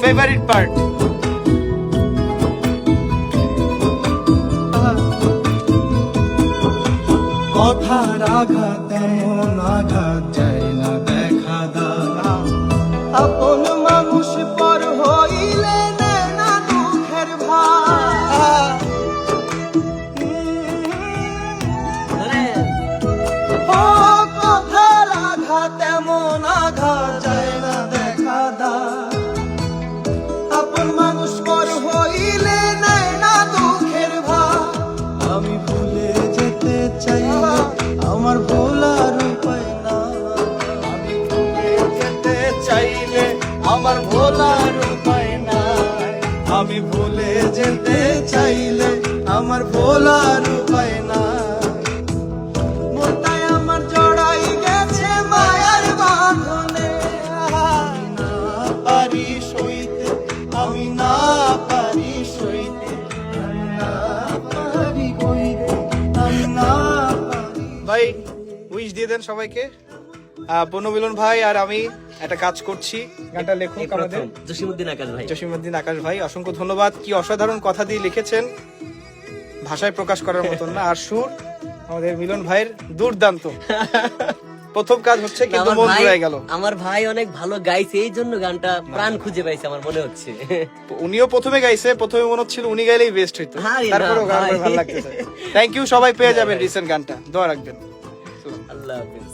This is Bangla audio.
Favourite part. কথার আঘাত তেমন আঘাত যায় না দেখা দাও, আপন মানুষ পর হইলে নেয় না দুঃখের ভার। ও কথার আঘাত তেমন আঘাত যায় না দেখা দাও, আপন মানুষ পর হইলে নেয় না দুঃখের ভার। আমি ভুলে যেতে চাই আমার ভোলার উপায় না, আমি ভুলে যেতে চাইলে আমার ভোলার উপায় না, আমি ভুলে যেতে চাইলে আমার ভোলার উপায় না। মনটাই আমার জড়াই গেছে মায়ার বাঁধনে, আমি না পারি সইতে, আমি না পারি সইতে, আমি না পারি কইতে, আমি না পারি। ভাই উইশ দিয়ে দেন সবাইকে। বনমিলন ভাই আর আমি একটা কাজ করছি, গানটা লেখক আমাদের জসিমউদ্দিন আকাশ ভাই। জসিমউদ্দিন আকাশ ভাই, অসংখ্য ধন্যবাদ। কি অসাধারণ কথা দিয়ে লিখেছেন, ভাষায় প্রকাশ করার মতন না। আর সুর আমাদের মিলন ভাইয়ের দুর্দান্ত। প্রথম কাজ হচ্ছে কিন্তু মন জুড়ে গেল। আমার ভাই অনেক ভালো গাইছে, এই জন্য গানটা প্রাণ খুঁজে পাইছে আমার মনে হচ্ছে। উনিও প্রথমে গাইছে, প্রথমে মনে হচ্ছিল উনি গাইলেই বেস্ট হইতো, আরে না তারপরেও গান ভাই। ভালো লাগতেছে। থ্যাংক ইউ, সবাই পেয়ে যাবেন রিসেন্ট গানটা, দোয়া রাখবেন। আল্লাহ হাফেজ।